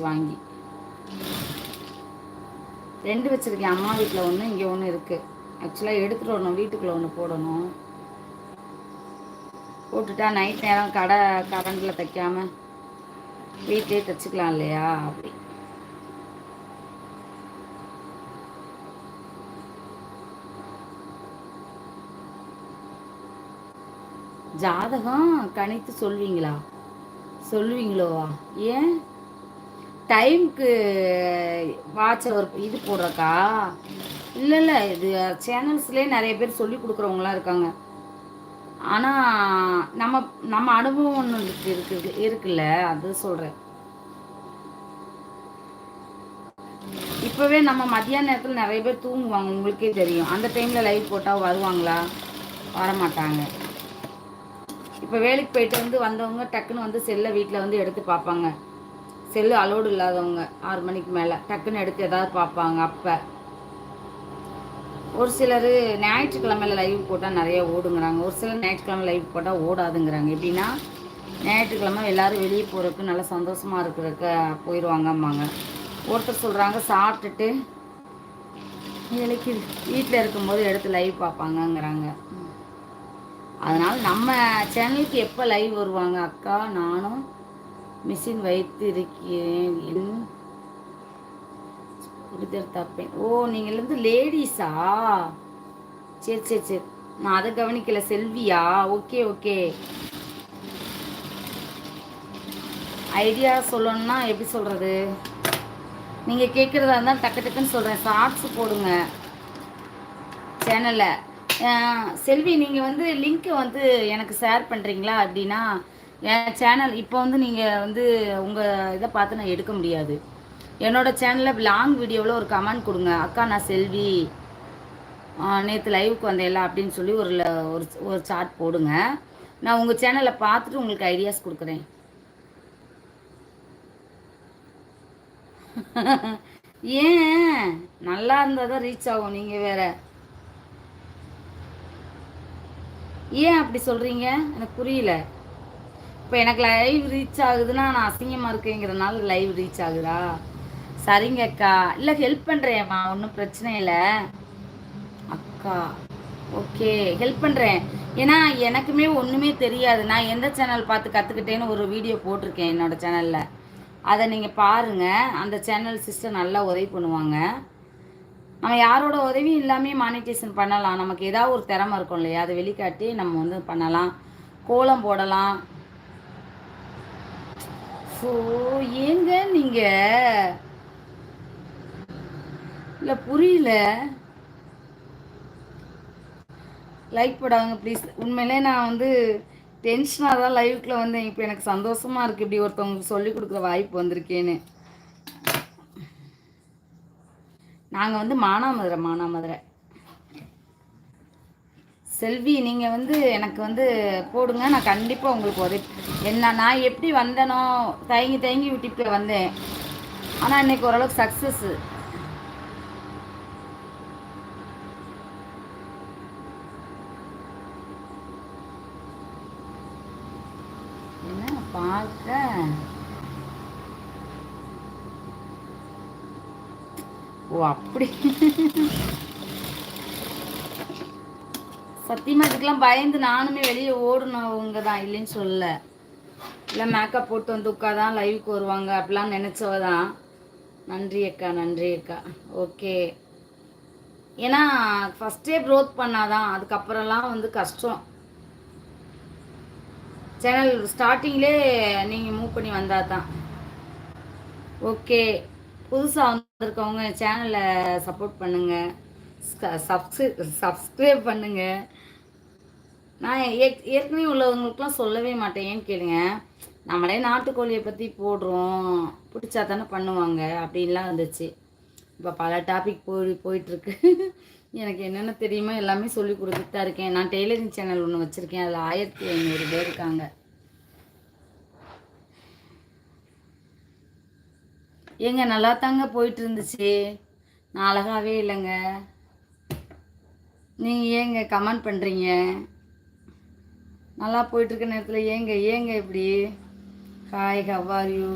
வாங்கி 2 வச்சுருக்கேன். அம்மா வீட்டில் ஒன்று, இங்கே ஒன்று இருக்குது. ஆக்சுவலாக எடுத்துகிட்டு வரணும், வீட்டுக்குள்ளே ஒன்று போடணும். போட்டுட்டா நைட் நேரம் கரண்டில் தைக்காமல் வீட்லேயே தைச்சிக்கலாம் இல்லையா? அப்படி ஜாதகம் கணித்து சொல்லுவீங்களோவா? ஏன் டைமுக்கு வாட்ச ஒரு இது போடுறக்கா? இல்லை இது சேனல்ஸ்லேயே நிறைய பேர் சொல்லி கொடுக்குறவங்களாம் இருக்காங்க. ஆனால் நம்ம நம்ம அனுபவம் ஒன்று இருக்குல்ல, அது சொல்கிறேன். இப்போவே நம்ம மதியான நேரத்தில் நிறைய பேர் தூங்குவாங்க, உங்களுக்கே தெரியும். அந்த டைமில் லைவ் போட்டால் வருவாங்களா? வரமாட்டாங்க. இப்போ வேலைக்கு போயிட்டு வந்தவங்க டக்குன்னு செல்லை வீட்டில் எடுத்து பார்ப்பாங்க. செல்லு அலோடு இல்லாதவங்க 6 மணிக்கு மேலே டக்குன்னு எடுத்து ஏதாவது பார்ப்பாங்க. அப்போ ஒரு சிலர் ஞாயிற்றுக்கிழமையில் லைவ் போட்டால் நிறைய ஓடுங்கிறாங்க. ஒரு சிலர் ஞாயிற்றுக்கிழமை லைவ் போட்டால் ஓடாதுங்கிறாங்க. எப்படின்னா ஞாயிற்றுக்கிழமை எல்லோரும் வெளியே போகிறதுக்கு நல்லா சந்தோஷமாக இருக்கிறதுக்கு போயிடுவாங்கம்மாங்க. ஒருத்தர் சொல்கிறாங்க சாப்பிட்டுட்டு வேலைக்கு வீட்டில் இருக்கும்போது எடுத்து லைவ் பார்ப்பாங்கங்கிறாங்க. அதனால் நம்ம சேனலுக்கு எப்போ லைவ் வருவாங்க? அக்கா நானும் மிஷின் வைத்து இருக்கேன், புரிதல் தப்பேன். ஓ, நீங்கள் லேடிஸா? சரி சரி சரி, நான் அதை கவனிக்கல. செல்வியா? Okay okay. ஐடியா சொல்லணும்னா எப்படி சொல்கிறது? நீங்கள் கேட்குறதா இருந்தால் டக்கு டக்குன்னு சொல்கிறேன். ஷார்ட்ஸ் போடுங்க சேனலில். செல்வி, நீங்கள் லிங்க்கை எனக்கு ஷேர் பண்ணுறீங்களா? அப்படின்னா என் சேனல் இப்போ நீங்கள் உங்கள் இதை பார்த்து நான் எடுக்க முடியாது. என்னோடய சேனலில் லாங் வீடியோவில் ஒரு கமெண்ட் கொடுங்க. அக்கா நான் செல்வி, நேற்று லைவுக்கு வந்தேன்ல அப்படின்னு சொல்லி ஒரு ஒரு சார்ட் போடுங்க. நான் உங்கள் சேனலை பார்த்துட்டு உங்களுக்கு ஐடியாஸ் கொடுக்குறேன். ஏன் நல்லா இருந்தால் தான் ரீச் ஆகும். நீங்கள் வேற ஏன் அப்படி சொல்கிறீங்க? எனக்கு புரியல. இப்போ எனக்கு லைவ் ரீச் ஆகுதுன்னா நான் அசிங்கமாக இருக்கேங்கிறதுனால லைவ் ரீச் ஆகுதா? சரிங்க அக்கா. இல்லை ஹெல்ப் பண்ணுறேன்மா, ஒன்றும் பிரச்சனை இல்லை அக்கா. ஓகே, ஹெல்ப் பண்ணுறேன். ஏன்னா எனக்குமே ஒன்றுமே தெரியாது. நான் எந்த சேனல் பார்த்து கற்றுக்கிட்டேன்னு ஒரு வீடியோ போட்டிருக்கேன் என்னோடய சேனலில். அதை நீங்கள் பாருங்கள். அந்த சேனல் சிஸ்டர் நல்லா உதவி பண்ணுவாங்க. நம்ம யாரோட உதவியும் இல்லாமல் மானிட்டேஷன் பண்ணலாம். நமக்கு ஏதாவது ஒரு திறமை இருக்கும் இல்லையா? அதை வெளிக்காட்டி நம்ம பண்ணலாம். கோலம் போடலாம். ஸோ ஏங்க நீங்கள் இல்லை புரியல. லைக் போடாங்க ப்ளீஸ். உண்மையிலே நான் டென்ஷனாக தான் லைவுக்குள்ளே வந்தேன். இப்போ எனக்கு சந்தோஷமாக இருக்குது இப்படி ஒருத்தவங்களுக்கு சொல்லி கொடுக்குற வாய்ப்பு வந்திருக்கேன்னு. நாங்கள் மானாமதுரை. செல்வி, நீங்கள் எனக்கு போடுங்க. நான் கண்டிப்பாக உங்களுக்கு உதவி. நான் எப்படி வந்தேனோ தயங்கி யூடியூப்பில் வந்தேன். ஆனால் இன்றைக்கி ஓரளவுக்கு சக்ஸஸ்ஸு. என்ன பார்க்க ஓ அப்படி. சத்தியமாக இதுக்கெல்லாம் பயந்து நானுமே வெளியே ஓடுனவங்க தான், இல்லைன்னு சொல்லலை. இல்லை மேக்கப் போட்டு உட்காதான் லைவுக்கு வருவாங்க அப்படிலாம் நினச்சவ தான். நன்றி அக்கா, நன்றி அக்கா. ஓகே. ஏன்னா ஃபஸ்ட்டே க்ரோத் பண்ணாதான், அதுக்கப்புறம்லாம் கஷ்டம். சேனல் ஸ்டார்டிங்லே நீங்கள் மூவ் பண்ணி வந்தால் தான். ஓகே, புதுசாக வந்திருக்கவங்க சேனலை சப்போர்ட் பண்ணுங்கள், சப்ஸ்கிரைப் பண்ணுங்கள். நான் ஏற்கனவே உள்ளவங்களுக்குலாம் சொல்லவே மாட்டேன். ஏன்னு கேளுங்க, நம்மளே நாட்டுக்கோழியை பற்றி போடுறோம், பிடிச்சா தானே பண்ணுவாங்க அப்படின்லாம் இருந்துச்சு. இப்போ பல டாபிக் போயிட்டுருக்கு. எனக்கு என்னென்ன தெரியுமோ எல்லாமே சொல்லி கொடுத்துட்டு தான் இருக்கேன். நான் டெய்லரிங் சேனல் ஒன்று வச்சுருக்கேன். அதில் 1500 பேர் இருக்காங்க. ஏங்க நல்லா தாங்க போயிட்டு இருந்துச்சு. நான் அழகாகவே இல்லைங்க. நீங்கள் ஏங்க கமெண்ட் பண்ணுறீங்க? நல்லா போயிட்டுருக்க நேரத்தில் ஏங்க இப்படி? Hi, how are you?